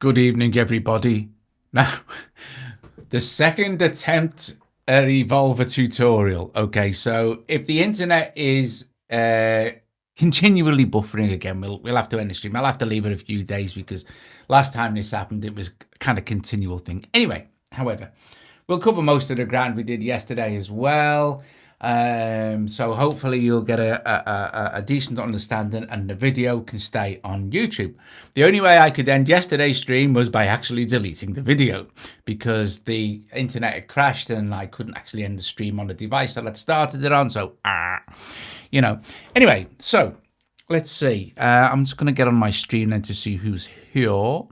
Good evening, everybody. Now, the second attempt at Evolver tutorial. Okay, so if the internet is continually buffering again, we'll have to end the stream. I'll have to leave it a few days because last time this happened, it was kind of continual thing. Anyway, however, we'll cover most of the ground we did yesterday as well. So hopefully you'll get a decent understanding and the video can stay on YouTube. The only way I could end yesterday's stream was by actually deleting the video because the internet had crashed and I couldn't actually end the stream on the device that I'd started it on. So, Anyway, so let's see. I'm just going to get on my stream then to see who's here.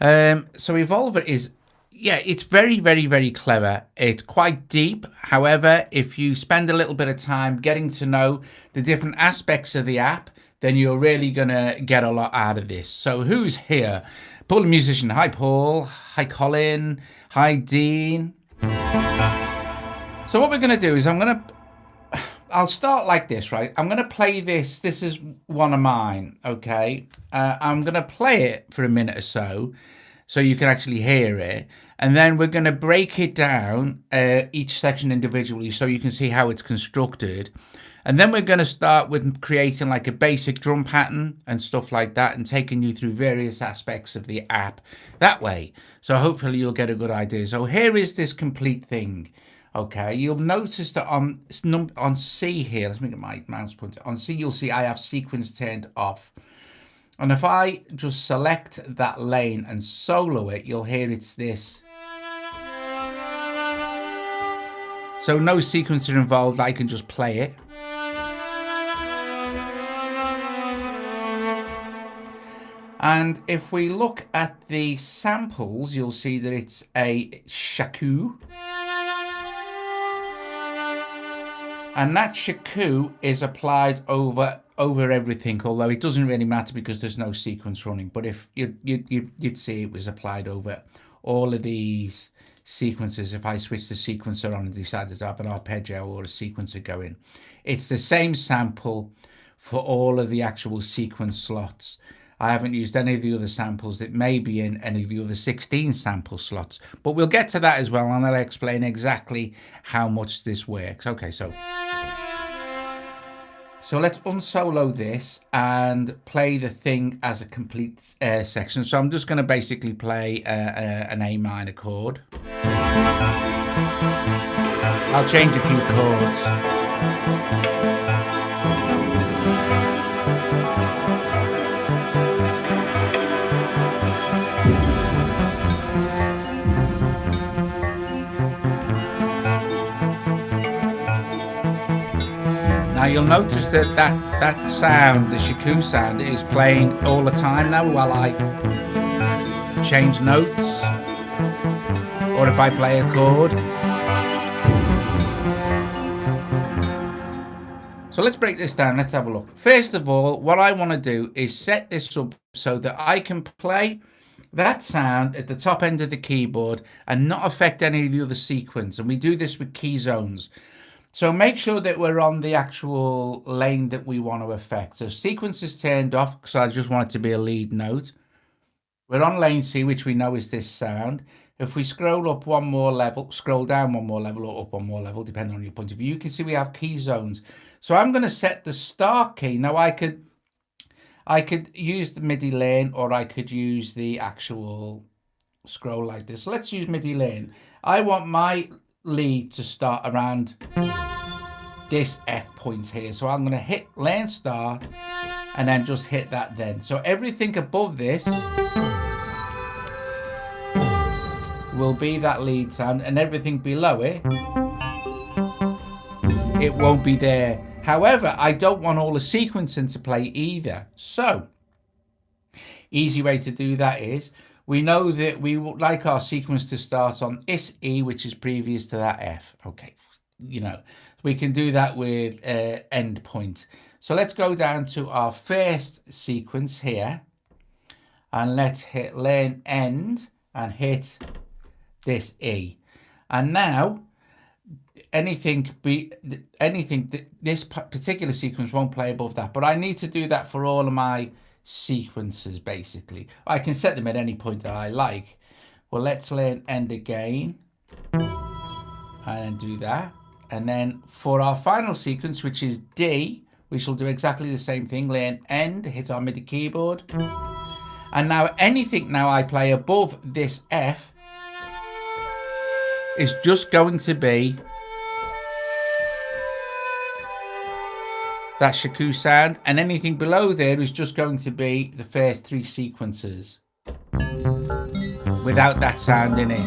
So Evolver is... Yeah, it's very, very, very clever. It's quite deep. However, if you spend a little bit of time getting to know the different aspects of the app, then you're really going to get a lot out of this. So who's here? Paul the musician. Hi, Paul. Hi, Colin. Hi, Dean. So what we're going to do is I'll start like this, right? I'm going to play this. This is one of mine, okay? I'm going to play it for a minute or so you can actually hear it. And then we're going to break it down, each section individually, so you can see how it's constructed. And then we're going to start with creating like a basic drum pattern and stuff like that and taking you through various aspects of the app that way. So hopefully you'll get a good idea. So here is this complete thing. Okay, you'll notice that on C here, let's make my mouse pointer. On C, you'll see I have sequence turned off. And if I just select that lane and solo it, you'll hear it's this. So no sequencer involved, I can just play it. And if we look at the samples, you'll see that it's a shaku. And that shaku is applied over everything, although it doesn't really matter because there's no sequence running. But if you'd see it was applied over all of these sequences. If I switch the sequencer on and decided to have an arpeggio or a sequencer going, it's the same sample for all of the actual sequence slots. I haven't used any of the other samples that may be in any of the other 16 sample slots, but we'll get to that as well, and I'll explain exactly how much this works. Okay, so let's unsolo this and play the thing as a complete section. So I'm just going to basically play an A minor chord. I'll change a few chords. Now you'll notice that sound, the shaku sound, is playing all the time now while I change notes or if I play a chord. So let's break this down. Let's have a look. First of all, what I want to do is set this up so that I can play that sound at the top end of the keyboard and not affect any of the other sequence. And we do this with key zones. So make sure that we're on the actual lane that we want to affect. So sequence is turned off because I just want it to be a lead note. We're on lane C, which we know is this sound. If we scroll up one more level, scroll down one more level or up one more level, depending on your point of view, you can see we have key zones. So I'm going to set the start key. Now I could use the MIDI lane or I could use the actual scroll like this. So let's use MIDI lane. I want my lead to start around this F point here. So I'm going to hit lane start and then just hit that then. So everything above this will be that lead sound and everything below it won't be there. However, I don't want all the sequencing to play either. So easy way to do that is we know that we would like our sequence to start on this E, which is previous to that F. Okay, we can do that with end point. So let's go down to our first sequence here and let's hit lane end and hit this E. And now this particular sequence won't play above that, but I need to do that for all of my sequences, basically. I can set them at any point that I like. Well, let's learn end again and do that. And then for our final sequence, which is D, we shall do exactly the same thing. Learn end, hit our MIDI keyboard. And now anything now I play above this F is just going to be that shaku sound, and anything below there is just going to be the first three sequences without that sound in it.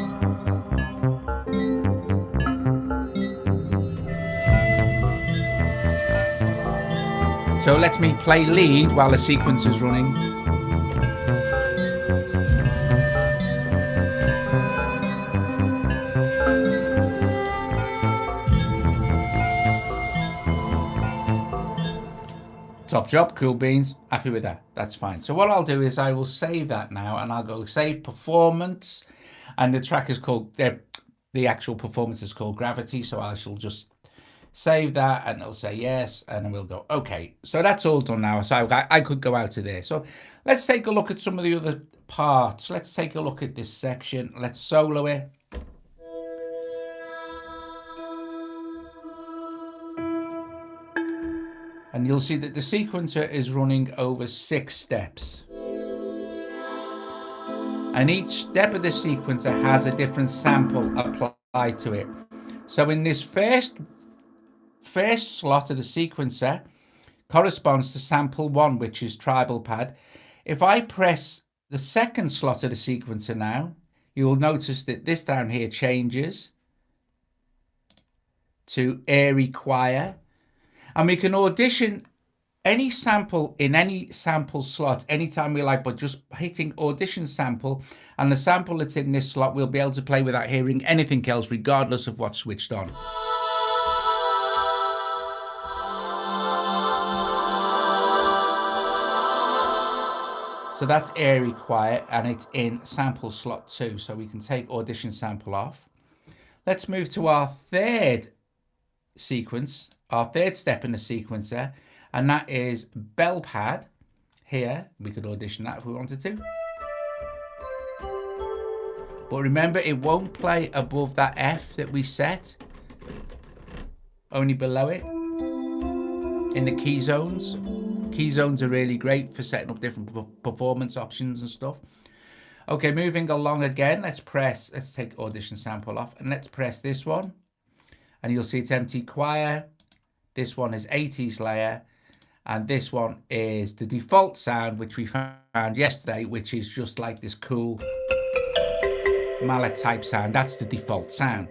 So let me play lead while the sequence is running. Top job, cool beans, happy with that, that's fine. So what I'll do is I will save that now, and I'll go save performance, and the track is called, the actual performance is called Gravity, so I shall just save that, and it'll say yes, and then we'll go, okay. So that's all done now, so I could go out of there. So let's take a look at some of the other parts. Let's take a look at this section, let's solo it. And you'll see that the sequencer is running over 6 steps. And each step of the sequencer has a different sample applied to it. So in this first slot of the sequencer corresponds to sample 1, which is tribal pad. If I press the second slot of the sequencer now, you will notice that this down here changes to airy choir. And we can audition any sample in any sample slot anytime we like, but just hitting audition sample, and the sample that's in this slot we'll be able to play without hearing anything else, regardless of what's switched on. So that's airy quiet, and it's in sample slot 2, so we can take audition sample off. Let's move to our third sequence, our third step in the sequencer, and that is bell pad. Here we could audition that if we wanted to, but remember it won't play above that F that we set, only below it in the key zones. Key zones are really great for setting up different performance options and stuff. Okay, moving along again, let's take audition sample off, and let's press this one, and you'll see it's empty choir. This one is 80s layer, and this one is the default sound, which we found yesterday, which is just like this cool mallet type sound. That's the default sound.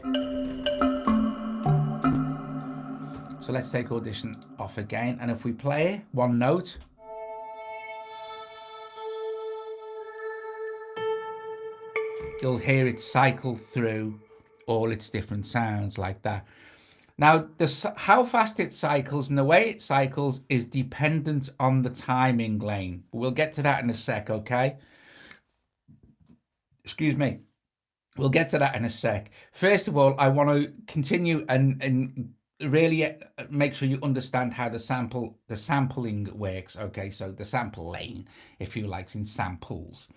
So let's take audition off again, and if we play one note, you'll hear it cycle through all its different sounds like that. Now, how fast it cycles and the way it cycles is dependent on the timing lane. We'll get to that in a sec, okay? Excuse me. We'll get to that in a sec. First of all, I want to continue and really make sure you understand how the sampling works, okay? So the sample lane, if you like, in samples.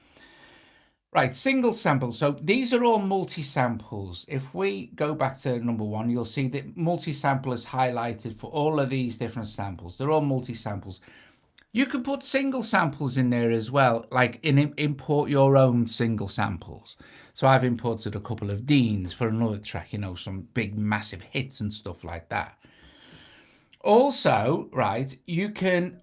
Right, single sample. So these are all multi-samples. If we go back to number 1, you'll see that multi-sample is highlighted for all of these different samples. They're all multi-samples. You can put single samples in there as well, like import your own single samples. So I've imported a couple of Deans for another track, you know, some big massive hits and stuff like that. Also, right, you can,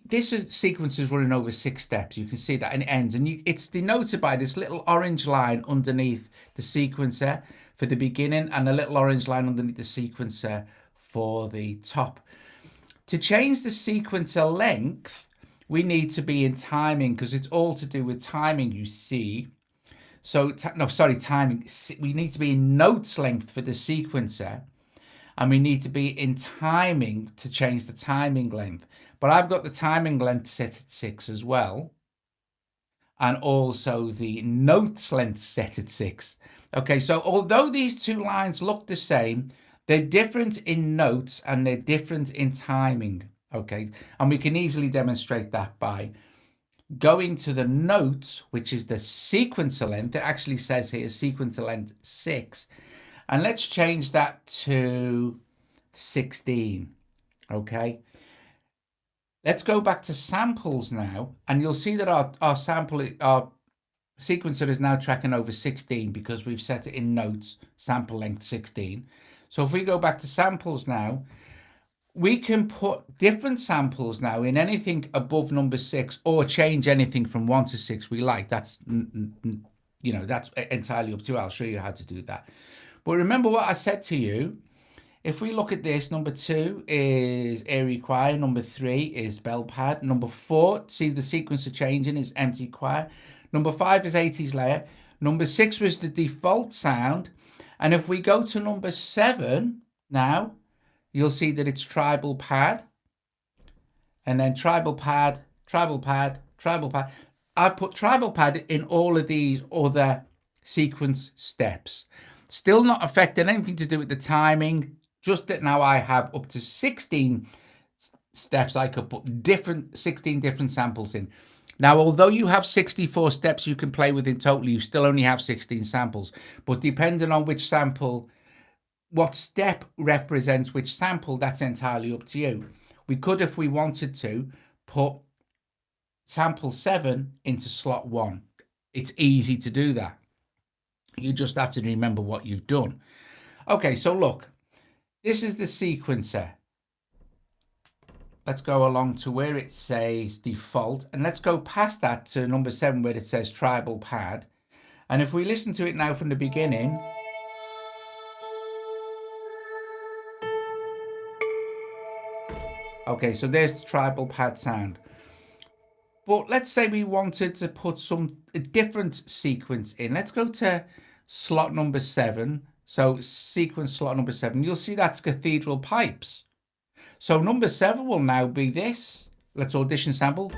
this sequence is running over 6 steps. You can see that, and it ends, and it's denoted by this little orange line underneath the sequencer for the beginning, and a little orange line underneath the sequencer for the top. To change the sequencer length, we need to be in timing, because it's all to do with timing, you see. So, timing. We need to be in notes length for the sequencer, and we need to be in timing to change the timing length. But I've got the timing length set at 6 as well, and also the notes length set at 6. Okay, so although these two lines look the same, they're different in notes and they're different in timing. Okay, and we can easily demonstrate that by going to the notes, which is the sequencer length. It actually says here sequencer length 6, and let's change that to 16. Okay, let's go back to samples now, and you'll see that our sequencer is now tracking over 16 because we've set it in notes, sample length 16. So if we go back to samples now, we can put different samples now in anything above number 6, or change anything from 1 to 6 we like. That's, you know, that's entirely up to you. I'll show you how to do that. But remember what I said to you. If we look at this, number 2 is airy choir, number 3 is bell pad, number 4, see the sequencer changing, is empty choir, number 5 is 80s layer, number 6 was the default sound, and if we go to number 7 now, you'll see that it's tribal pad, and then tribal pad, tribal pad, tribal pad. I put tribal pad in all of these other sequence steps. Still not affecting anything to do with the timing, just that now I have up to 16 steps. I could put 16 different samples in. Now, although you have 64 steps you can play with in total, you still only have 16 samples. But depending on which sample, what step represents which sample, that's entirely up to you. We could, if we wanted to, put sample 7 into slot 1. It's easy to do that. You just have to remember what you've done. Okay, so look, this is the sequencer. Let's go along to where it says default, and let's go past that to number 7 where it says tribal pad. And if we listen to it now from the beginning, okay, so there's the tribal pad sound. But let's say we wanted to put a different sequence in. Let's go to slot number 7. So sequence slot number 7. You'll see that's cathedral pipes. So number 7 will now be this. Let's audition sample.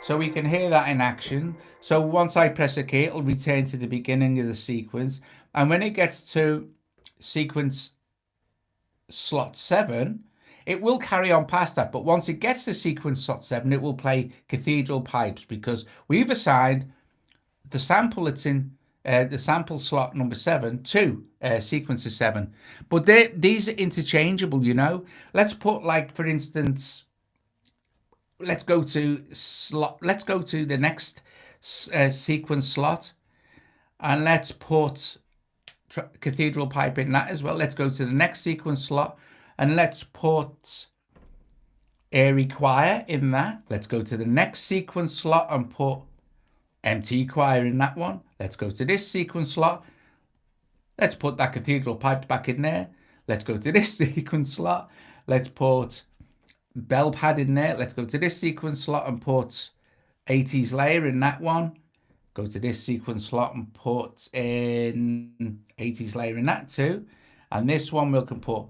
So we can hear that in action. So once I press a key, it'll return to the beginning of the sequence. And when it gets to sequence slot 7, it will carry on past that. But once it gets to sequence slot 7, it will play cathedral pipes, because we've assigned the sample that's in the sample slot number 7 to sequencer 7. But these are interchangeable, you know. Let's put, like, for instance, let's go to the next sequence slot, and let's put cathedral pipe in that as well. Let's go to the next sequence slot, and let's put airy choir in that. Let's go to the next sequence slot and put empty choir in that one. Let's go to this sequence slot. Let's put that cathedral pipe back in there. Let's go to this sequence slot. Let's put bell pad in there. Let's go to this sequence slot and put 80s layer in that one. Go to this sequence slot and put in 80s layer in that too. And this one we can put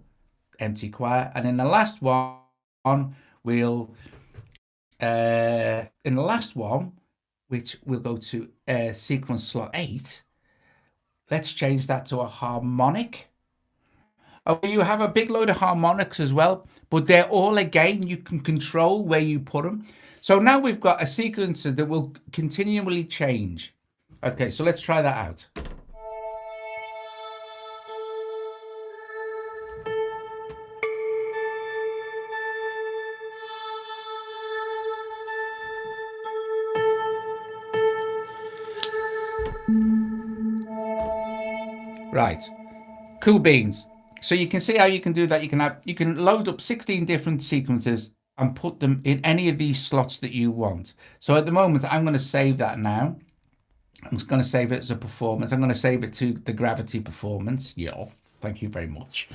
empty choir. And in the last one, we'll which we'll go to sequence slot 8. Let's change that to a harmonic. Okay, you have a big load of harmonics as well, but they're all, again, you can control where you put them. So now we've got a sequencer that will continually change. Okay, so let's try that out. Right, cool beans. So you can see how you can do that. You can load up 16 different sequences and put them in any of these slots that you want. So at the moment, I'm going to save that now. I'm just going to save it as a performance. I'm going to save it to the Gravity performance. Yeah, thank you very much.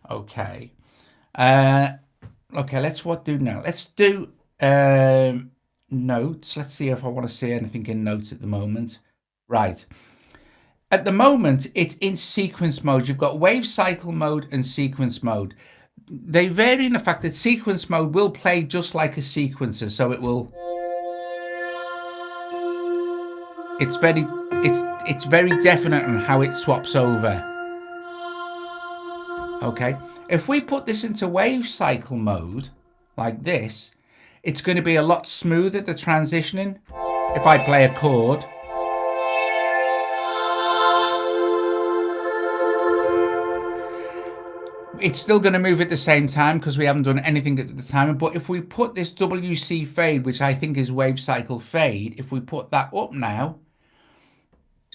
Okay. Okay, let's do now? Let's do notes. Let's see if I want to see anything in notes at the moment. Right. At the moment, it's in sequence mode. You've got wave cycle mode and sequence mode. They vary in the fact that sequence mode will play just like a sequencer. So it will. it's very definite on how it swaps over. Okay, if we put this into wave cycle mode like this, it's going to be a lot smoother, the transitioning. If I play a chord, it's still going to move at the same time because we haven't done anything at the time. But if we put this WC fade, which I think is wave cycle fade, if we put that up now,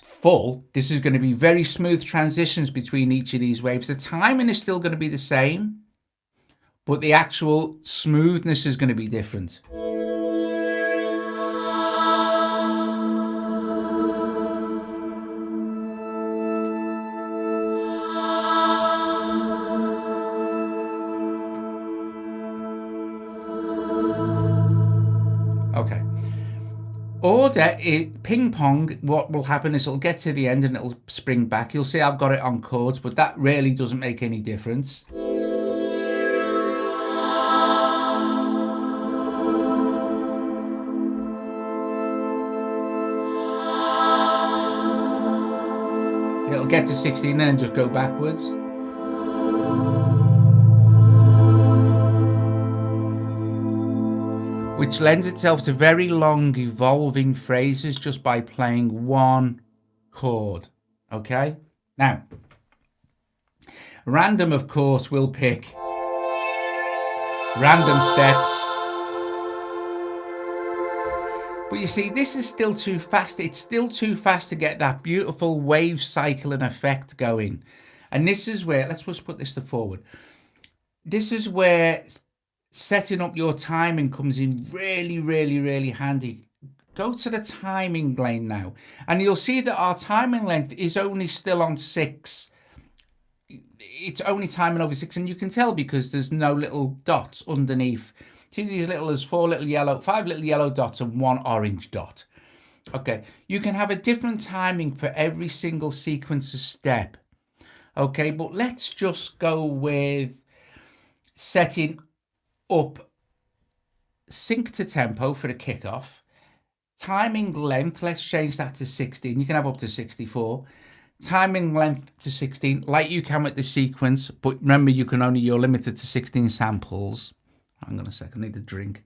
full, this is going to be very smooth transitions between each of these waves. The timing is still going to be the same, but the actual smoothness is going to be different. Okay. Order it, ping pong, what will happen is it'll get to the end and it'll spring back. You'll see I've got it on chords, but that really doesn't make any difference. It'll get to 16 and then just go backwards. Which lends itself to very long evolving phrases just by playing one chord. Okay? Now, random, of course, will pick random steps. But you see, this is still too fast. It's still too fast to get that beautiful wave cycling effect going. And this is where, let's just put this to forward. This is where setting up your timing comes in really, really, really handy. Go to the timing lane now, and you'll see that our timing length is only still on 6. It's only timing over 6, and you can tell because there's no little dots underneath. See these little, there's 5 little yellow dots and 1 orange dot. Okay, you can have a different timing for every single sequence of step. Okay, but let's just go with setting up sync to tempo for the kickoff. Timing length, let's change that to 16. You can have up to 64. Timing length to 16, like you can with the sequence, but remember you're limited to 16 samples. Hang on a second, I need a drink.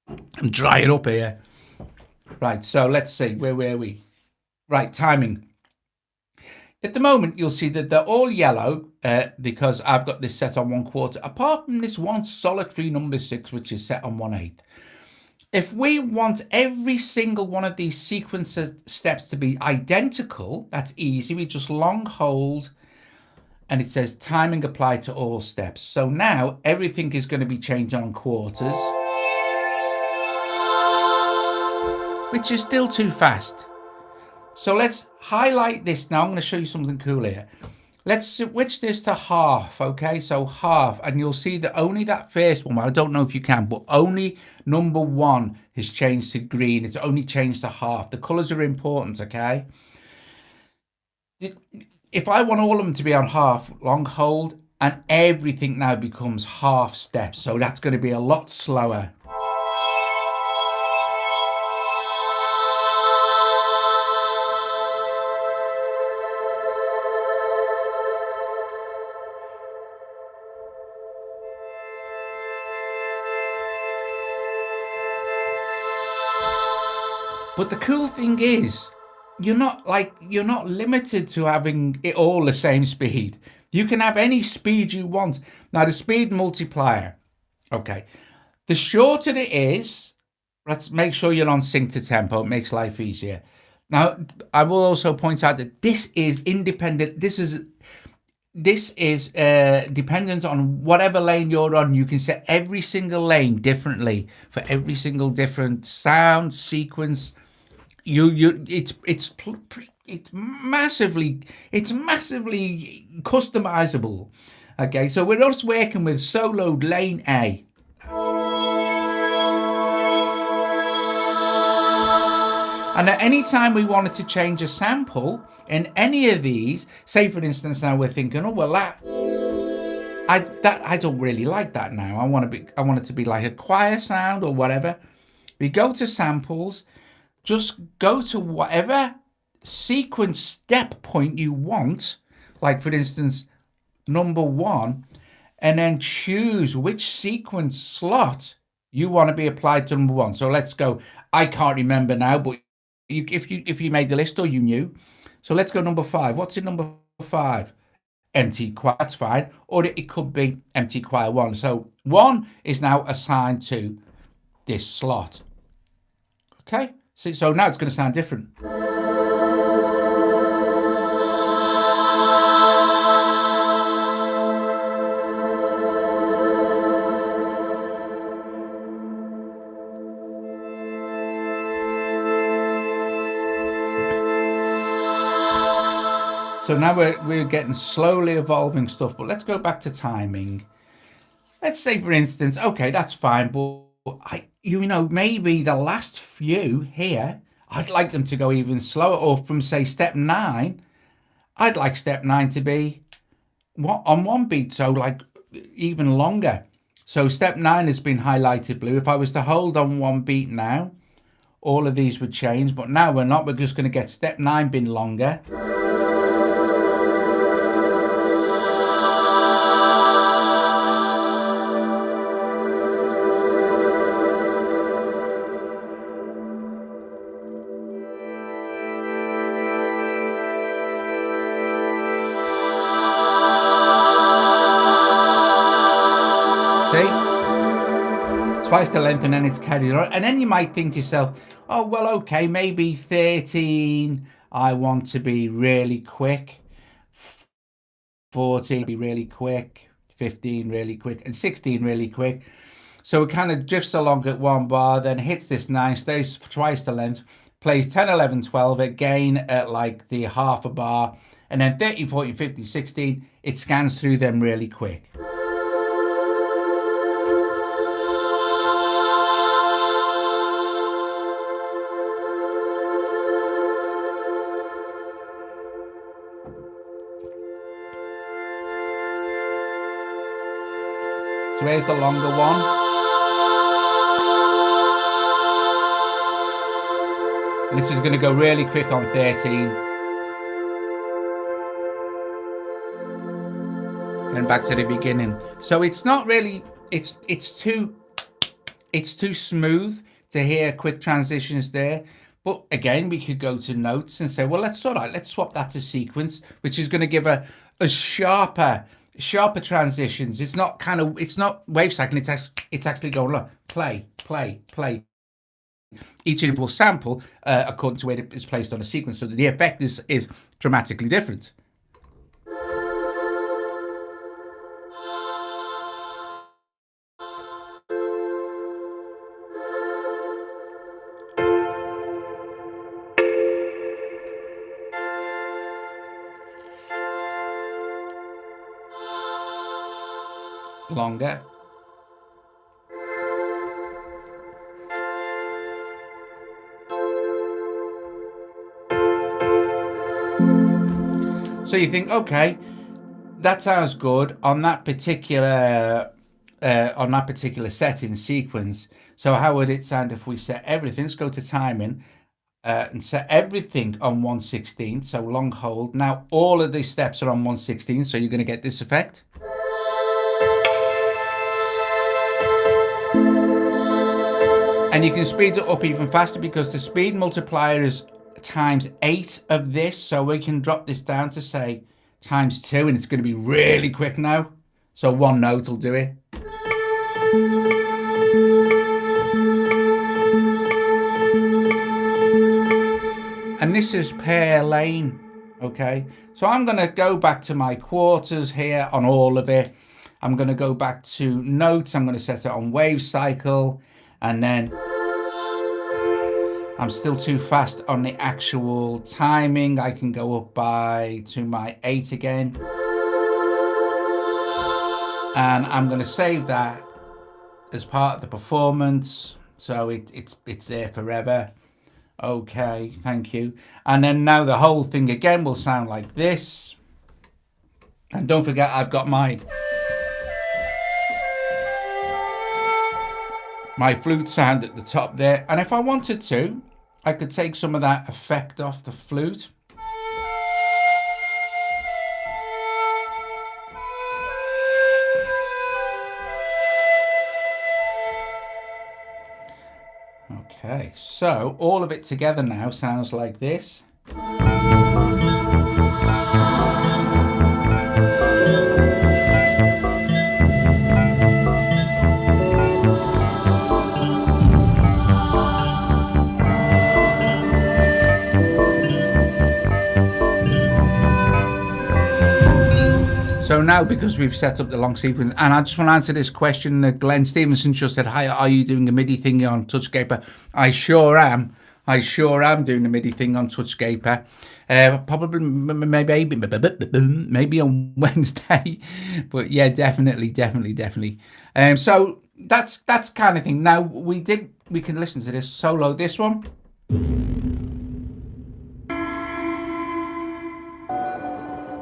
I'm drying up here. Right, so let's see, where were we? Right, timing. At the moment, you'll see that they're all yellow because I've got this set on 1/4, apart from this one solitary number 6, which is set on 1/8. If we want every single one of these sequence steps to be identical, that's easy. We just long hold and it says timing applied to all steps. So now everything is going to be changed on quarters, which is still too fast. So let's highlight this now. I'm going to show you something cool here. Let's switch this to half, okay? So half, and you'll see that only that first one, well, I don't know if you can, but only number 1 has changed to green. It's only changed to half. The colors are important, okay? If I want all of them to be on half, long hold, and everything now becomes half steps. So that's going to be a lot slower. But the cool thing is, you're not limited to having it all the same speed. You can have any speed you want. Now the speed multiplier, okay, the shorter it is, let's make sure you're on sync to tempo. It makes life easier. Now I will also point out that this is independent. This is dependent on whatever lane you're on. You can set every single lane differently for every single different sound sequence. It's massively customizable. Okay, so we're just working with solo lane A. And at any time we wanted to change a sample in any of these, say for instance now we're thinking, oh well I don't really like that now. I want it to be like a choir sound or whatever. We go to samples, just go to whatever sequence step point you want, like for instance, number 1, and then choose which sequence slot you want to be applied to number 1. So let's go. I can't remember now, but if you made the list or you knew. So let's go number 5. What's in number 5? Empty choir, that's fine. Or it could be empty choir 1. So 1 is now assigned to this slot. Okay? So now it's going to sound different. So now we're getting slowly evolving stuff, but let's go back to timing. Let's say, for instance, okay, that's fine, but maybe the last few here, I'd like them to go even slower, or from say step 9, I'd like step 9 to be on 1 beat, so like even longer. So step 9 has been highlighted blue. If I was to hold on 1 beat now, all of these would change, but now we're not. We're just going to get step 9 being longer. See? Twice the length and then it's carried on. And then you might think to yourself, oh, well, okay, maybe 13, I want to be really quick. 14, be really quick. 15, really quick. And 16, really quick. So it kind of drifts along at 1 bar, then hits this 9, stays twice the length, plays 10, 11, 12, again at like the half a bar. And then 13, 14, 15, 16, it scans through them really quick. So here's the longer one. And this is going to go really quick on 13. And back to the beginning. So it's not really, it's too smooth to hear quick transitions there. But again, we could go to notes and say, well, let's swap that to sequence, which is going to give a sharper transitions. It's not wave cycling. It's actually going look, play. Each individual sample according to where it is placed on a sequence, so the effect is dramatically different. Longer. So you think, okay, that sounds good on that particular setting sequence. So how would it sound if we set everything? Let's go to timing and set everything on 1/16. So long hold. Now all of these steps are on 1/16. So you're going to get this effect. And you can speed it up even faster because the speed multiplier is ×8 of this. So we can drop this down to say ×2 and it's going to be really quick now. So 1 note will do it. And this is per lane. Okay. So I'm going to go back to my quarters here on all of it. I'm going to go back to notes. I'm going to set it on wave cycle. And then I'm still too fast on the actual timing. I can go up to my 8 again. And I'm going to save that as part of the performance. So it's there forever. Okay, thank you. And then now the whole thing again will sound like this. And don't forget, I've got my flute sound at the top there. And if I wanted to, I could take some of that effect off the flute. Okay, so all of it together now sounds like this. So now, because we've set up the long sequence, and I just want to answer this question that Glenn Stevenson just said, hi, are you doing a MIDI thing on Touchscaper? I sure am. I sure am doing a MIDI thing on Touchscaper. Probably, maybe on Wednesday. But yeah, definitely. So that's kind of thing. Now, we can listen to this solo, this one.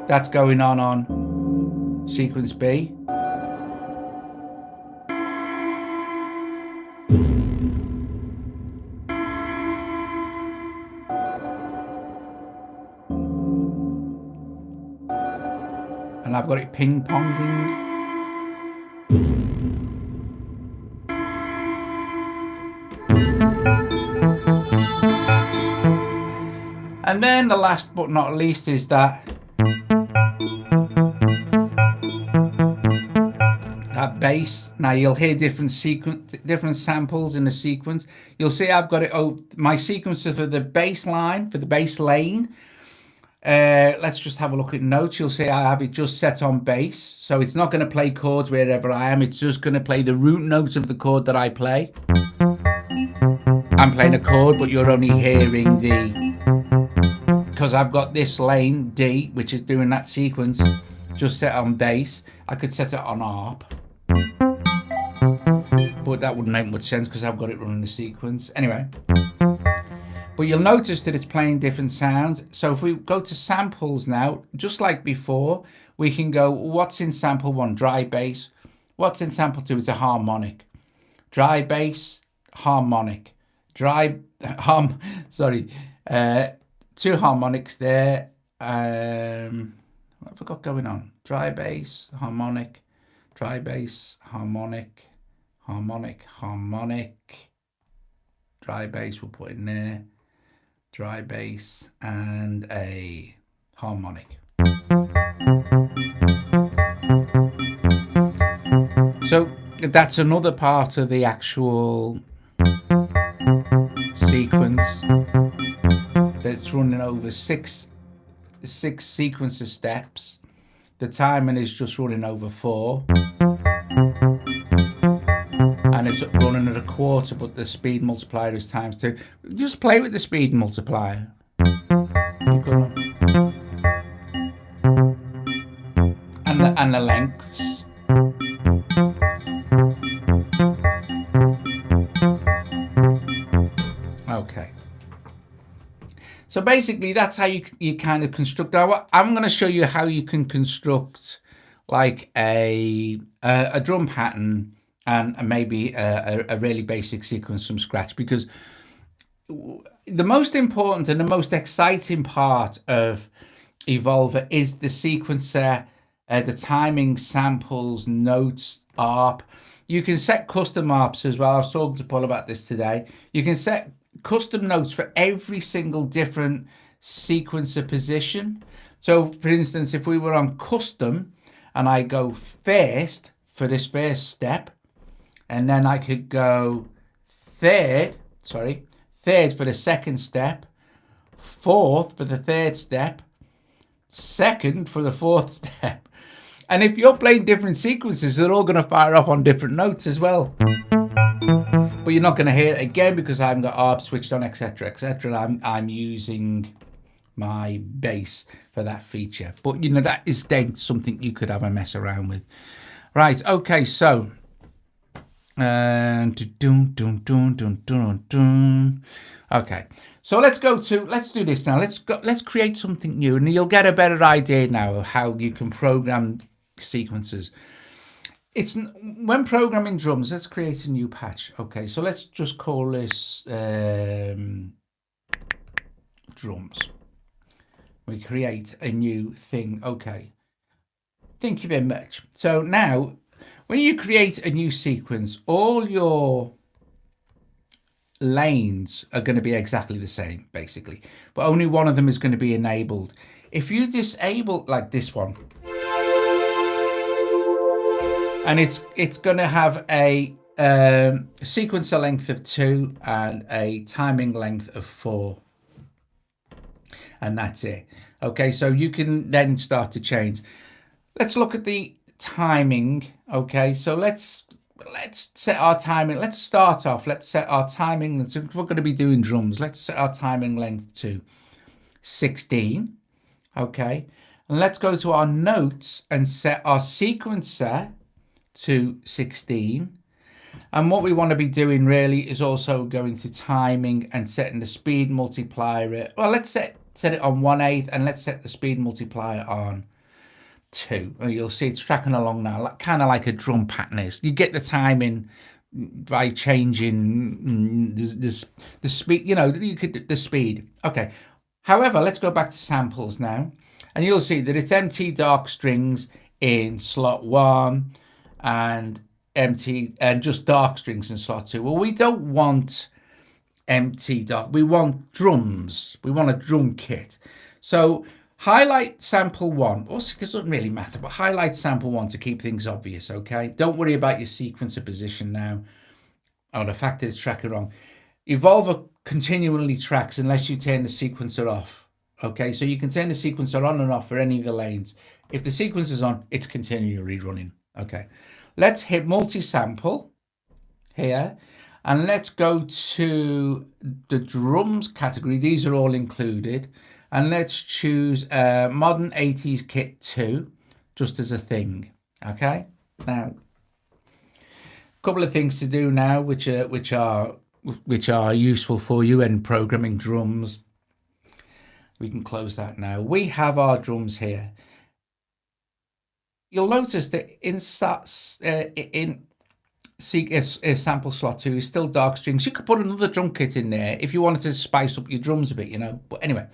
That's going on sequence B. And I've got it ping-ponging. And then the last but not least is that bass. Now you'll hear different samples in the sequence. You'll see I've got it. Oh, my sequencer for the bass line, for the bass lane. Let's just have a look at notes. You'll see I have it just set on bass, so it's not going to play chords wherever I am. It's just going to play the root note of the chord that I play. I'm playing a chord, but you're only hearing because I've got this lane D, which is doing that sequence, just set on bass. I could set it on ARP, but that wouldn't make much sense because I've got it running the sequence anyway. But you'll notice that it's playing different sounds. So if we go to samples now, just like before, we can go, what's in sample 1? Dry bass. What's in sample 2? It's a harmonic. Dry bass, harmonic. Sorry, 2 harmonics there. What have I got going on? Dry bass, harmonic, dry bass, harmonic, harmonic, harmonic. Dry bass we'll put in there. Dry bass and a harmonic. So that's another part of the actual sequence that's running over six sequencer steps. The timing is just running over 4. And it's running at a quarter, but the speed multiplier is times 2. Just play with the speed multiplier. And the lengths. Okay. So basically, that's how you kind of construct. Now, I'm going to show you how you can construct like a drum pattern and maybe a really basic sequence from scratch, because the most important and the most exciting part of Evolver is the sequencer, the timing, samples, notes, ARP. You can set custom ARPs as well. I was talking to Paul about this today. You can set custom notes for every single different sequencer position. So for instance, if we were on custom and I go first for this first step, and then I could go third for the second step, fourth for the third step, second for the fourth step. And if you're playing different sequences, they're all going to fire up on different notes as well. But you're not going to hear it again because I haven't got ARP switched on, etc., etc. I'm using my bass for that feature. But you know, that is then something you could have a mess around with. Right, okay, so okay, so let's do this now. Let's create something new, and you'll get a better idea now of how you can program sequences. It's when programming drums. Let's create a new patch. Okay, so let's just call this drums. We create a new thing. Okay. Thank you very much. So now, when you create a new sequence, all your lanes are going to be exactly the same, basically, but only one of them is going to be enabled. If you disable, like this one, and it's going to have a sequencer length of 2 and a timing length of 4, and that's it. Okay, so you can then start to change. Let's look at the timing. Okay, so let's set our timing. Let's start off. Let's set our timing. We're going to be doing drums. Let's set our timing length to 16. Okay, and let's go to our notes and set our sequencer to 16. And what we want to be doing really is also going to timing and setting the speed multiplier. Well, let's set it on 1/8, and let's set the speed multiplier on 2. And you'll see it's tracking along now, kind of like a drum pattern is. You get the timing by changing the speed. You know, you could the speed. Okay. However, let's go back to samples now, and you'll see that it's empty dark strings in slot 1 and empty and just dark strings in slot 2. Well, we don't want empty dark. We want drums. We want a drum kit. So highlight sample 1. Also, it doesn't really matter, but highlight sample 1 to keep things obvious. Okay. Don't worry about your sequencer position now, or the fact that it's tracking wrong. Evolver continually tracks unless you turn the sequencer off. Okay, so you can turn the sequencer on and off for any of the lanes. If the sequencer's on, it's continually running. Okay, let's hit multi-sample here, and let's go to the drums category. These are all included, and let's choose Modern 80s Kit 2 just as a thing. Okay, now a couple of things to do now, which are useful for you in programming drums. We can close that now. We have our drums here. You'll notice that in sample slot 2 is still dark strings. You could put another drum kit in there if you wanted to spice up your drums a bit, you know. But anyway,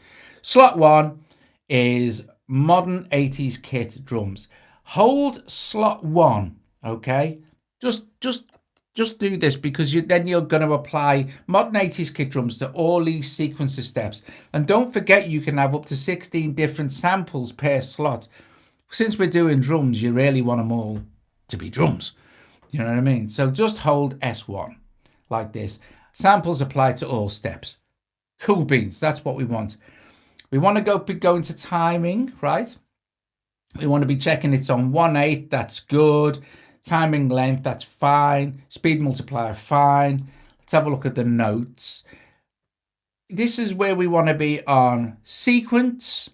slot 1 is Modern 80s Kit drums. Hold slot 1, okay? Just do this, because then you're going to apply Modern 80s Kit drums to all these sequencer steps. And don't forget, you can have up to 16 different samples per slot. Since we're doing drums, you really want them all to be drums. You know what I mean? So just hold S1 like this. Samples apply to all steps. Cool beans. That's what we want. We want to go into timing, right? We want to be checking it's on 1/8. That's good. Timing length, that's fine. Speed multiplier, fine. Let's have a look at the notes. This is where we want to be on sequence,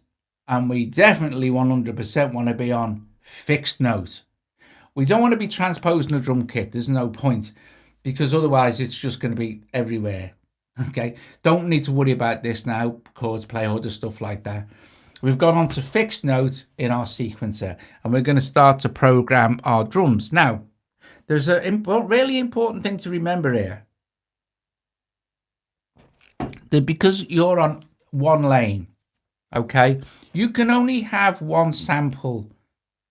and we definitely 100% want to be on fixed note. We don't want to be transposing a drum kit. There's no point, because otherwise it's just going to be everywhere. Okay, don't need to worry about this now. Chords, play order, stuff like that. We've gone on to fixed note in our sequencer, and we're going to start to program our drums. Now, there's a really important thing to remember here. That because you're on one lane, okay, you can only have one sample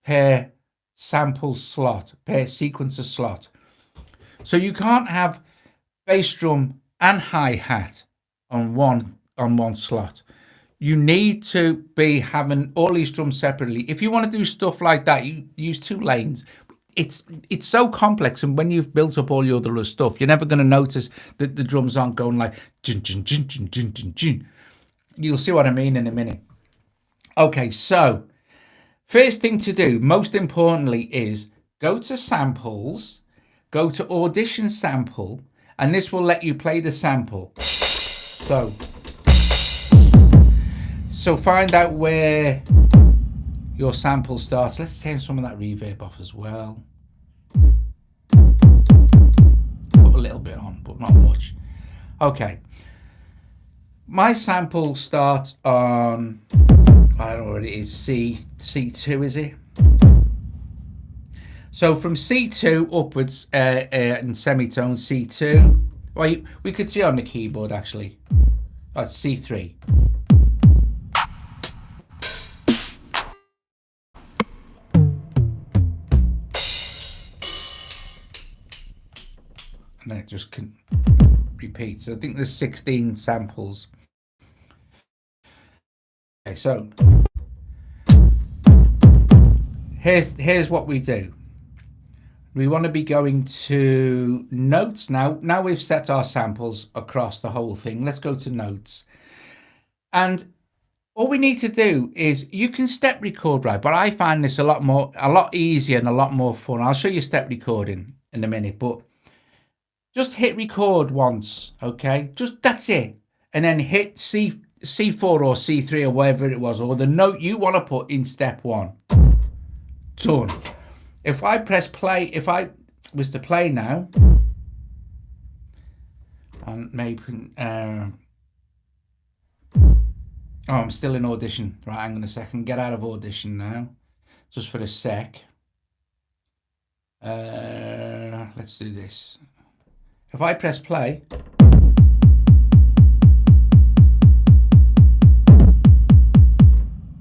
per sample slot, per sequencer slot. So you can't have bass drum and hi-hat on one slot. You need to be having all these drums separately. If you want to do stuff like that, you use 2 lanes. It's so complex, and when you've built up all your other stuff, you're never going to notice that the drums aren't going like jin, jin, jin, jin, jin, jin, jin. You'll see what I mean in a minute. Okay, so first thing to do, most importantly, is go to samples, go to Audition Sample, and this will let you play the sample. So find out where your sample starts. Let's turn some of that reverb off as well. Put a little bit on, but not much. Okay. My sample starts on, I don't know what it is, C2, is it? So from C2 upwards in semitone, C2. Well, we could see on the keyboard actually. That's C3. and it just can repeat. So I think there's 16 samples. Okay, so here's what we do. We want to be going to notes now. Now we've set our samples across the whole thing. Let's go to notes. And all we need to do is, you can step record, right? But I find this a lot easier and a lot more fun. I'll show you step recording in a minute, but just hit record once, okay? Just that's it. And then hit C4 or C3 or whatever it was, or the note you want to put in step 1. Done. If I press play, if I was to play now, and maybe, oh, I'm still in Audition. Right, hang on a second. Get out of Audition now, just for a sec. Let's do this. If I press play,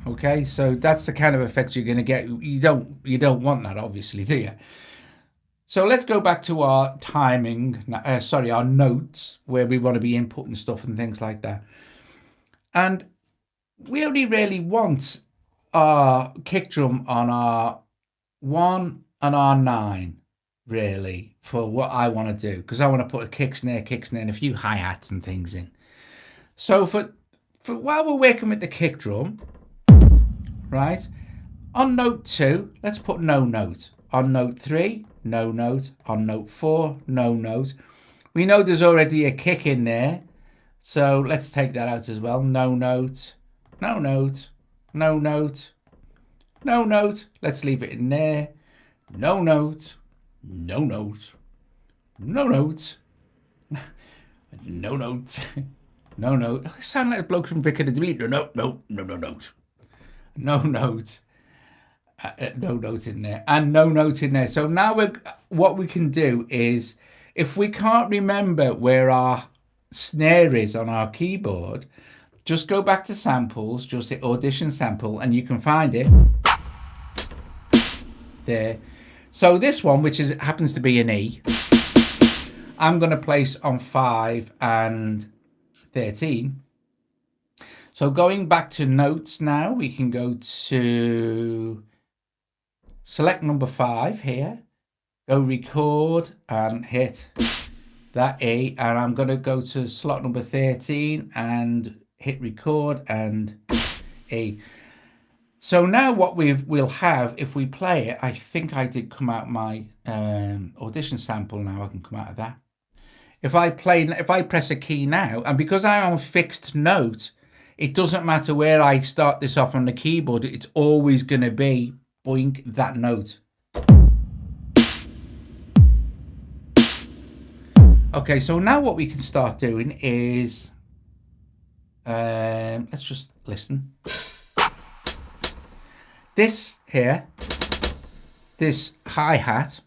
okay, so that's the kind of effects you're going to get. You don't want that, obviously, do you? So let's go back to our timing, our notes, where we want to be inputting stuff and things like that. And we only really want our kick drum on our 1 and our 9, really, for what I want to do, because I want to put a kick snare, and a few hi-hats and things in. So for while we're working with the kick drum, right, on note 2, let's put no note. On note 3, no note. On note 4, no note. We know there's already a kick in there, so let's take that out as well. No note, no note, no note, no note. Let's leave it in there. No note, no note, no note, no note, no note. I sound like a bloke from Vicar of the Beat. No note, no note. No note, no note in there, and no note in there. So now what we can do is, if we can't remember where our snare is on our keyboard, just go back to samples, just hit Audition Sample, and you can find it there. So this one, which happens to be an E, I'm going to place on 5 and 13. So going back to notes now, we can go to select number 5 here, go record and hit that E, and I'm going to go to slot number 13 and hit record and E. So now what we'll have, if we play it, I think I did come out my Audition Sample. Now I can come out of that. If I press a key now, and because I'm on a fixed note, it doesn't matter where I start this off on the keyboard, it's always going to be boink, that note. Okay, so now what we can start doing is, let's just listen. This here, this hi-hat,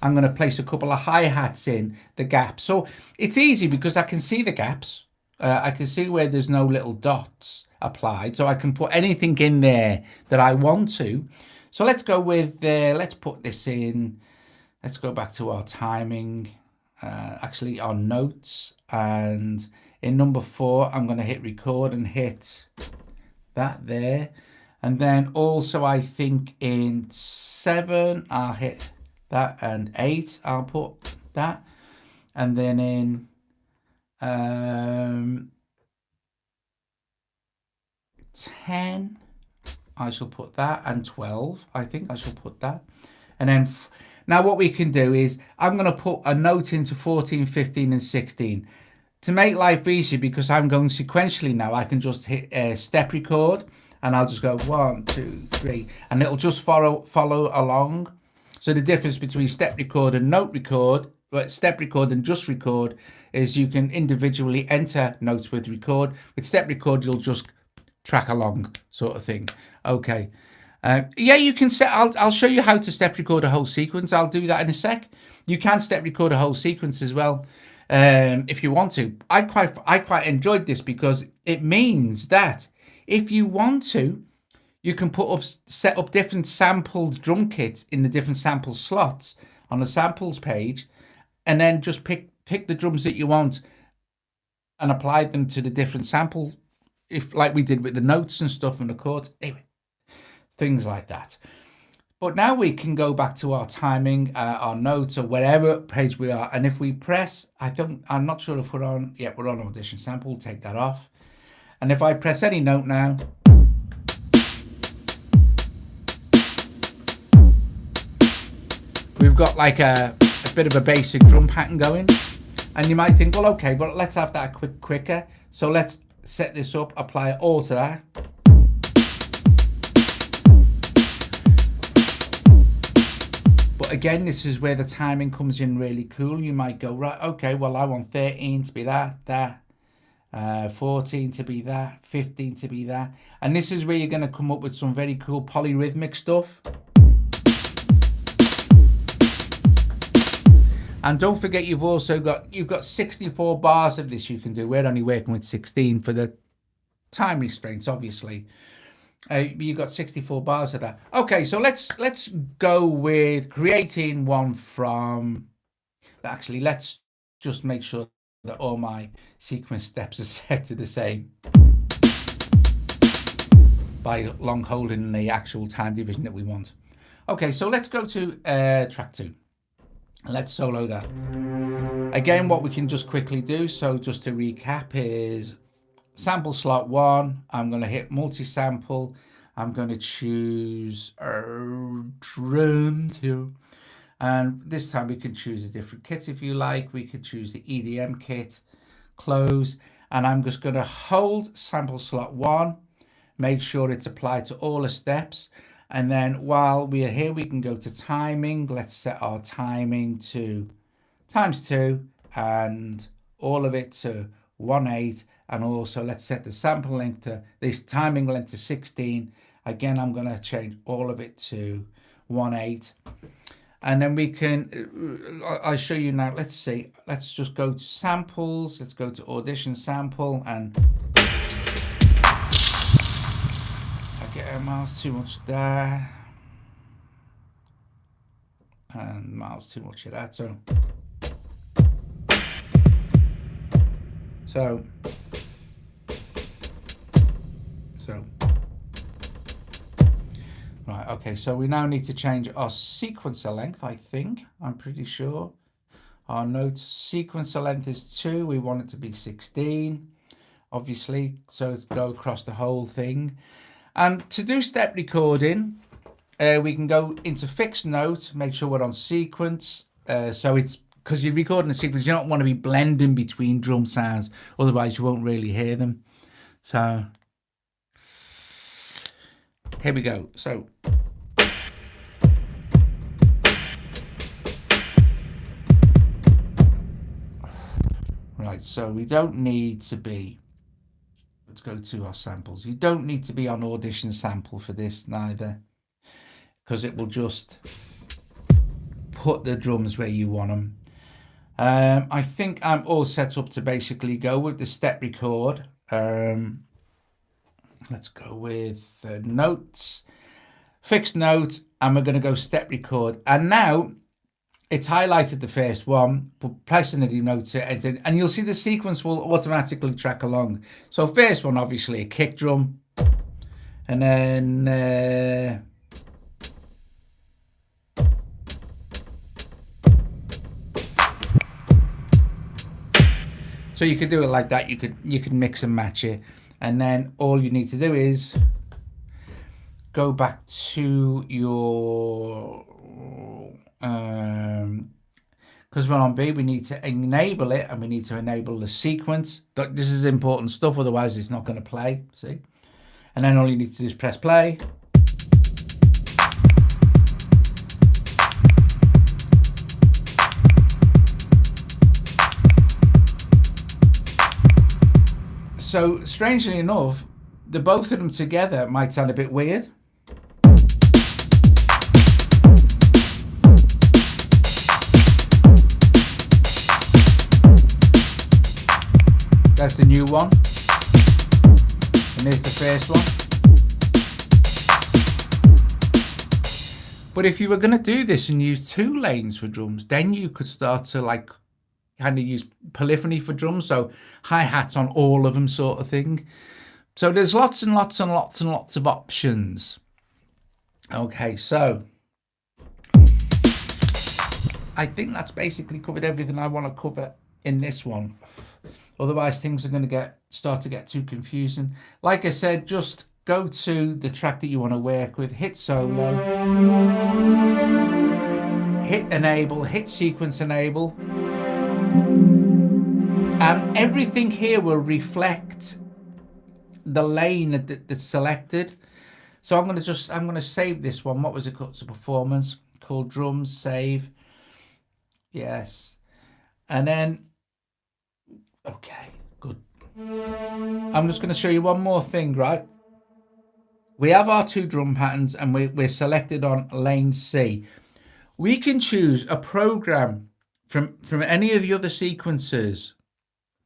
I'm going to place a couple of hi-hats in the gaps. So it's easy because I can see the gaps. I can see where there's no little dots applied. So I can put anything in there that I want to. So let's go with, let's put this in. Let's go back to our timing, actually our notes. And in number 4, I'm going to hit record and hit that there. And then also I think in 7, I'll hit that, and 8, I'll put that. And then in 10, I shall put that, and 12, I think I shall put that. And then now what we can do is, I'm going to put a note into 14, 15, and 16. To make life easier, because I'm going sequentially now, I can just hit step record. And I'll just go 1, 2, 3, and it'll just follow along. So the difference between step record and note record, step record and just record, is you can individually enter notes with record. With step record, you'll just track along, sort of thing. Okay. Yeah, you can set. I'll show you how to step record a whole sequence. I'll do that in a sec. You can step record a whole sequence as well, if you want to. I quite enjoyed this because it means that if you want to, you can set up different sampled drum kits in the different sample slots on the samples page, and then just pick pick the drums that you want and apply them to the different sample, if like we did with the notes and stuff and the chords, anyway, things like that. But now we can go back to our timing, our notes, or whatever page we are. And if we press, I'm not sure if we're on, yeah, we're on Audition Sample, take that off. And if I press any note now, we've got like a bit of a basic drum pattern going. And you might think, well, okay, but let's have that quicker. So let's set this up, apply it all to that. But again, this is where the timing comes in really cool. You might go, right, okay, well, I want 13 to be that, 14 to be that, 15 to be that. And this is where you're going to come up with some very cool polyrhythmic stuff. And don't forget, you've got 64 bars of this you can do. We're only working with 16 for the time restraints, obviously. You've got 64 bars of that. Okay, so let's go with creating one from. Actually, let's just make sure that all my sequence steps are set to the same by long holding the actual time division that we want. Okay, so let's go to track 2. Let's solo that. Again, what we can just quickly do, so just to recap, is sample slot 1, I'm going to hit multi-sample. I'm going to choose drum 2. And this time we can choose a different kit if you like. We could choose the EDM kit, close. And I'm just going to hold sample slot 1, make sure it's applied to all the steps. And then while we are here, we can go to timing. Let's set our timing to ×2 and all of it to 1/8. And also let's set the sample length to this timing length to 16. Again, I'm going to change all of it to 1/8. And then we can, I'll show you now. Let's see. Let's just go to samples. Let's go to Audition Sample, and I get a miles too much there. And miles too much of that. So right, okay, so we now need to change our sequencer length, I think. I'm pretty sure. Our note sequencer length is 2. We want it to be 16, obviously, so let's go across the whole thing. And to do step recording, we can go into fixed note, make sure we're on sequence. So it's, because you're recording a sequence, you don't want to be blending between drum sounds, otherwise you won't really hear them. So here we go. So right, so we don't need to be, let's go to our samples. You don't need to be on Audition Sample for this neither, because it will just put the drums where you want them. I think I'm all set up to basically go with the step record. Let's go with notes, fixed note, and we're going to go step record. And now it's highlighted the first one, but pressing the denote it, and you'll see the sequence will automatically track along. So first one, obviously a kick drum, and then so you could do it like that. You could mix and match it. And then all you need to do is go back to your, because we're on B, we need to enable it, and we need to enable the sequence. This is important stuff, otherwise it's not going to play, see? And then all you need to do is press play. So strangely enough, the both of them together might sound a bit weird. That's the new one. And there's the first one. But if you were going to do this and use 2 lanes for drums, then you could start to like kind of use polyphony for drums, so hi-hats on all of them sort of thing. So there's lots and lots and lots and lots of options. Okay, so I think that's basically covered everything I want to cover in this one. Otherwise, things are going to start to get too confusing. Like I said, just go to the track that you want to work with, hit solo, hit enable, hit sequence enable, and everything here will reflect the lane that's selected. So I'm going to save this one. What was it called? It's a performance called drums, save. Yes. And then, okay, good. I'm just going to show you one more thing, right? We have our 2 drum patterns and we're selected on lane C. We can choose a program from any of the other sequences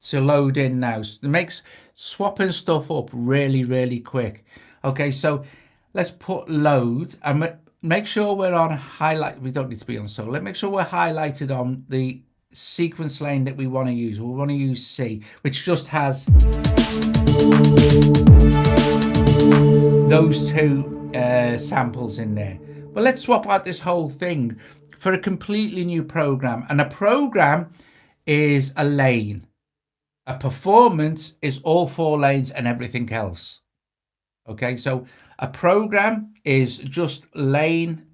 to load in now. So it makes swapping stuff up really, really quick. Okay, so let's put load and make sure we're on highlight. We don't need to be on solo. Let's make sure we're highlighted on the sequence lane that we want to use. We want to use C, which just has those 2 samples in there. But let's swap out this whole thing for a completely new program. And a program is a lane. A performance is all 4 lanes and everything else. Okay, so a program is just lane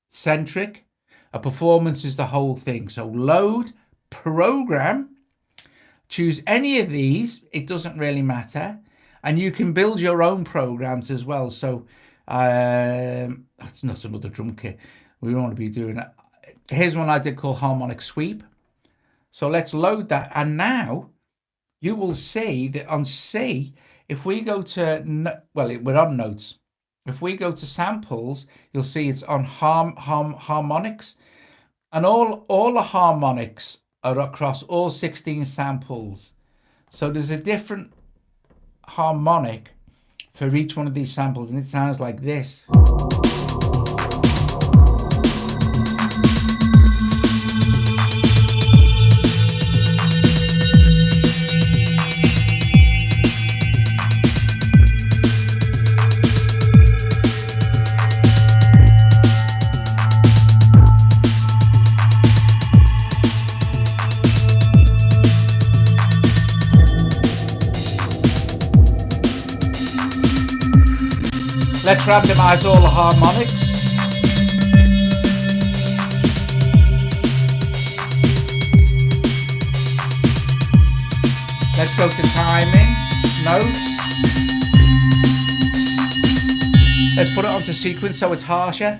centric. A performance is the whole thing. So load, program, choose any of these. It doesn't really matter. And you can build your own programs as well. So that's not another drum kit. We don't want to be doing it. Here's one I did called Harmonic Sweep. So let's load that. And now you will see that on C, if we go to, well, we're on notes. If we go to samples, you'll see it's on harmonics. And all the harmonics are across all 16 samples. So there's a different harmonic for each one of these samples, and it sounds like this. Let's randomize all the harmonics. Let's go to timing, notes. Let's put it onto sequence so it's harsher.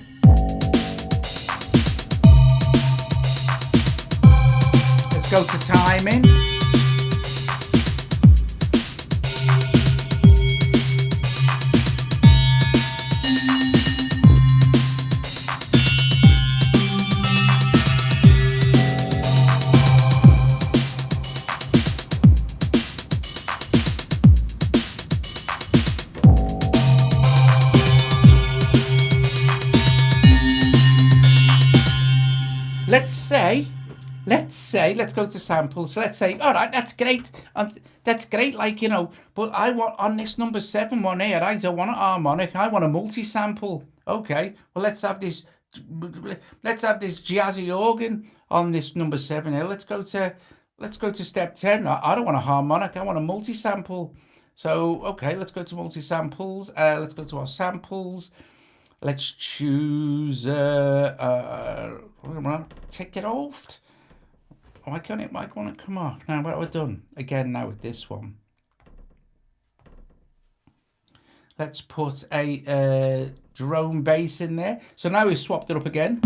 Let's go to timing. Let's go to samples. So let's say, all right, that's great. That's great, like, you know, but I want on this number 7 one here, I don't want a harmonic, I want a multi-sample. Okay, well, let's have this jazzy organ on this number 7 here. Let's go to step 10. I don't want a harmonic, I want a multi-sample. So, okay, let's go to multi-samples. Let's go to our samples. Let's choose, take it off. Why can't it come off? Now, what have I done? Again, now with this one. Let's put a drone bass in there. So now we've swapped it up again.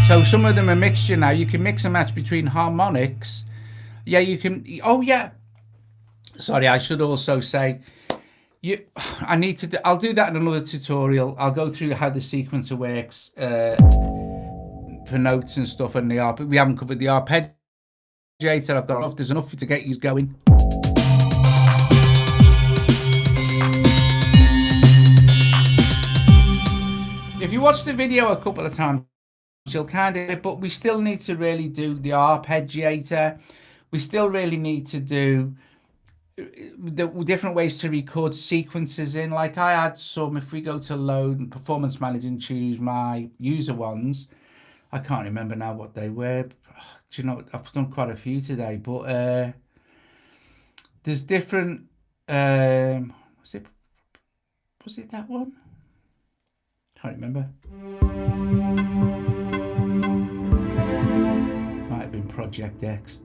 So some of them are mixture now. You can mix and match between harmonics. Yeah, you can. Oh, yeah. Sorry, I should also say, I'll do that in another tutorial. I'll go through how the sequencer works for notes and stuff, and we haven't covered the arpeggiator. I've got enough. There's enough to get you going. If you watch the video a couple of times, you'll kind of, but we still need to really do the arpeggiator. We still really need to do the different ways to record sequences in. Like I had some, if we go to load and performance manager and choose my user ones, I can't remember now what they were. Do you know, I've done quite a few today, but there's different, was it that one? Can't remember. Might have been Project X.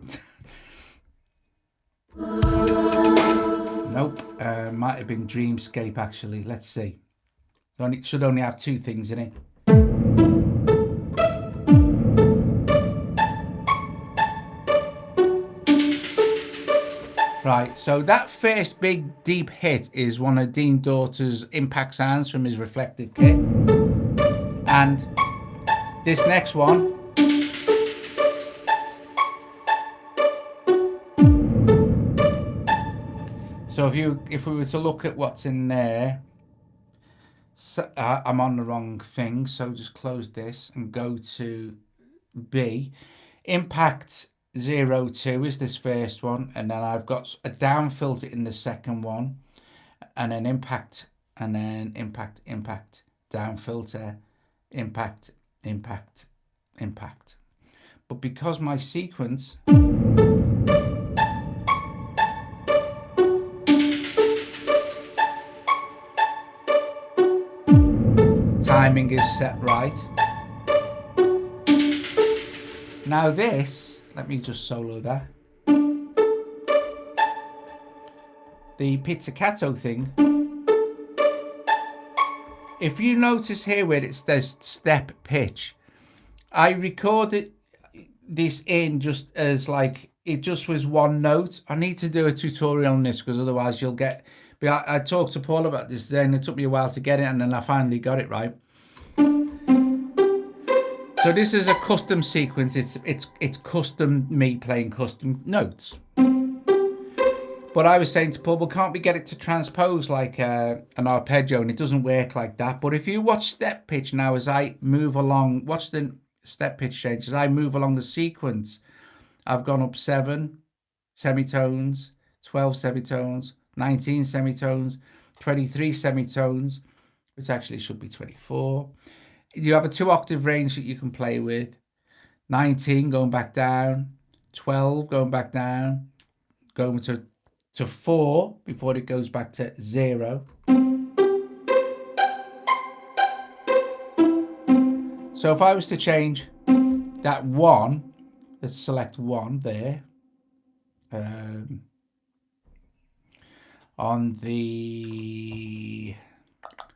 Nope. Might have been Dreamscape actually. Let's see. Should only have two things in it. Right, so that first big deep hit is one of Dean Daughter's impact sounds from his Reflective kit. And this next one so if we were to look at what's in there, so, I'm on the wrong thing, so just close this and go to B. Impact 02 is this first one, and then I've got a down filter in the second one, and then impact, down filter, impact. But because my sequence timing is set right, now this, let me just solo that. The pizzicato thing. If you notice here where it says step pitch, I recorded this in just as like, it just was one note. I need to do a tutorial on this because otherwise you'll get, but I talked to Paul about this today and it took me a while to get it, and then I finally got it right. So this is a custom sequence. It's custom me playing custom notes. But I was saying to Paul, well, can't we get it to transpose like an arpeggio? And it doesn't work like that. But if you watch step pitch now as I move along, watch the step pitch change as I move along the sequence. I've gone up 7 semitones, 12 semitones, 19 semitones, 23 semitones, which actually should be 24. You have a 2-octave range that you can play with. 19 going back down, 12 going back down, going to 4 before it goes back to 0. So if I was to change that 1, let's select 1 there. On the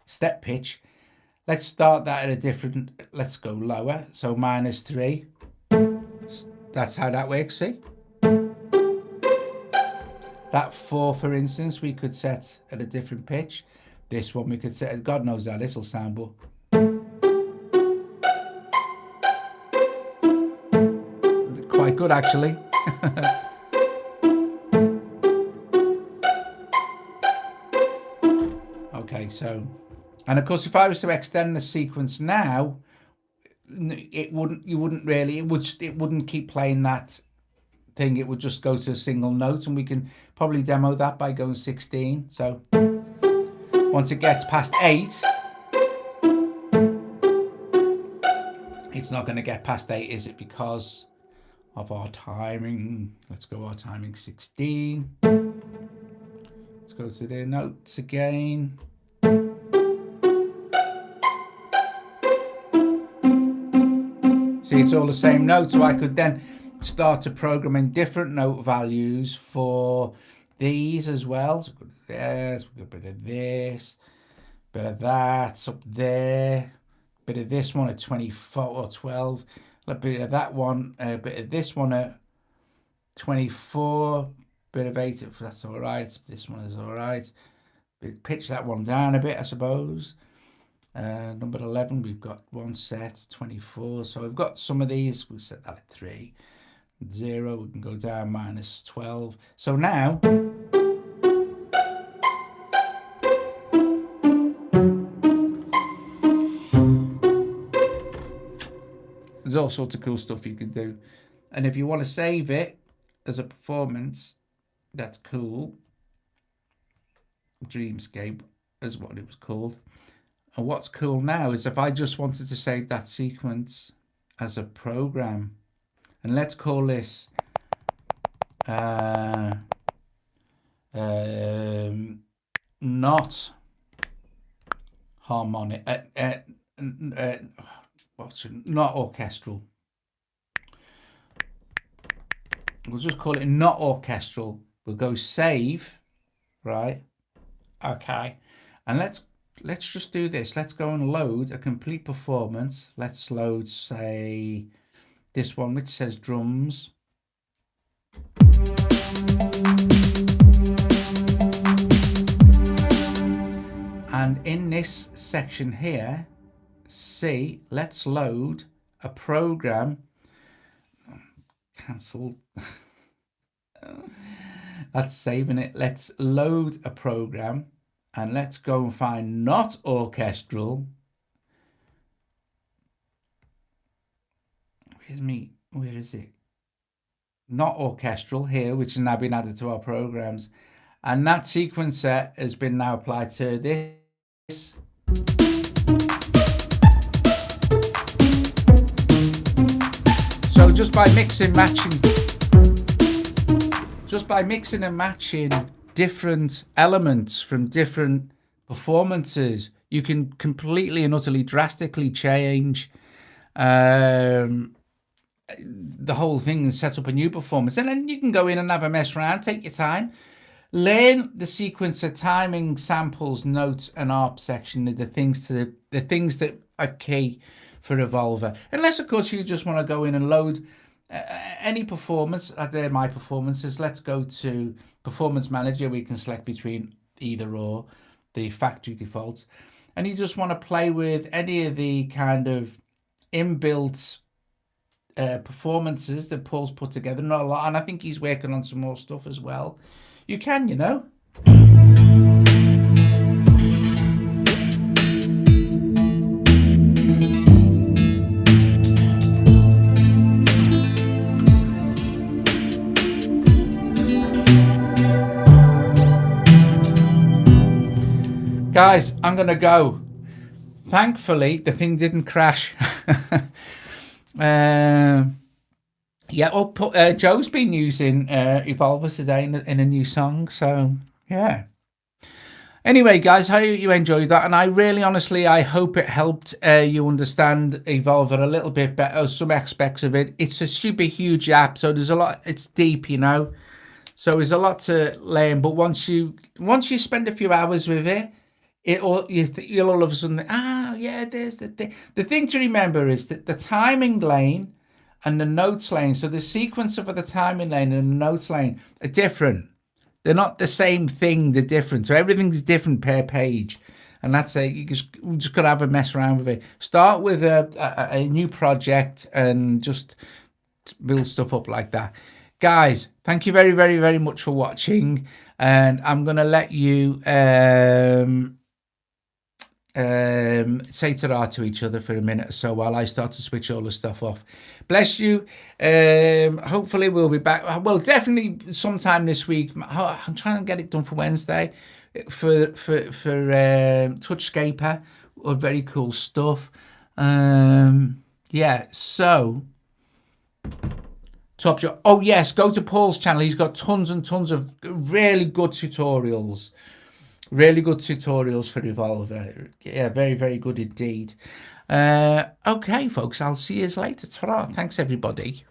step pitch, let's start that at a different, let's go lower. So -3. That's how that works, see? That 4, for instance, we could set at a different pitch. This one we could set, God knows how this will sound, but quite good actually. Okay, so, and of course, if I was to extend the sequence now, it wouldn't keep playing that thing. It would just go to a single note, and we can probably demo that by going 16. So once it gets past 8, it's not going to get past 8, is it? Because of our timing. Let's go our timing 16. Let's go to the notes again. See, it's all the same note, so I could then start to program in different note values for these as well. So we've got this, we've got a bit of this, bit of that up there, bit of this one at 24 or 12, a bit of that one, a bit of this one at 24, bit of 8, if that's all right. This one is all right. Pitch that one down a bit, I suppose. Number 11, we've got one set, 24. So we've got some of these. We'll set that at 3. 0, we can go down -12. So now, all sorts of cool stuff you can do. And if you want to save it as a performance, that's cool. Dreamscape is what it was called. And what's cool now is if I just wanted to save that sequence as a program, and let's call this not harmonic, not orchestral. We'll just call it not orchestral. We'll go save, right? Okay, and let's just do this. Let's go and load a complete performance. Let's load, say, this one which says drums. And in this section here, C, let's load a program. Cancel. That's saving it. Let's load a program and let's go and find not orchestral. Where is it? Not orchestral here, which has now been added to our programs. And that sequencer has been now applied to this. So just by mixing and matching different elements from different performances, you can completely and utterly drastically change the whole thing and set up a new performance. And then you can go in and have a mess around, take your time, learn the sequencer, timing, samples, notes, and ARP section, the things that are key for Evolver. Unless, of course, you just want to go in and load any performance. They're my performances. Let's go to Performance Manager. We can select between either or, the factory defaults. And you just want to play with any of the kind of inbuilt performances that Paul's put together. Not a lot, and I think he's working on some more stuff as well. You can, you know. Guys, I'm gonna go. Thankfully, the thing didn't crash. Yeah, Joe's been using Evolver today in a new song, so yeah. Anyway, guys, I hope you enjoyed that, and I really, honestly, I hope it helped you understand Evolver a little bit better, some aspects of it. It's a super huge app, so there's a lot. It's deep, you know, so there's a lot to learn. But once you spend a few hours with it, you'll all of a sudden, yeah, there's the thing. The thing to remember is that the timing lane and the notes lane, so the sequencer for the timing lane and the notes lane are different. They're not the same thing, they're different. So everything's different per page. And that's it. We just got to have a mess around with it. Start with a new project and just build stuff up like that. Guys, thank you very, very, very much for watching. And I'm going to let you say ta-ra to each other for a minute or so while I start to switch all the stuff off. Bless you. Hopefully we'll be back. Well, definitely sometime this week. I'm trying to get it done for Wednesday for Touchscaper. Or very cool stuff. Yeah, so top job. Oh yes, go to Paul's channel. He's got tons and tons of really good tutorials. Really good tutorials for Evolver. Yeah, very, very good indeed. Okay, folks, I'll see you later. Ta-ra. Thanks, everybody.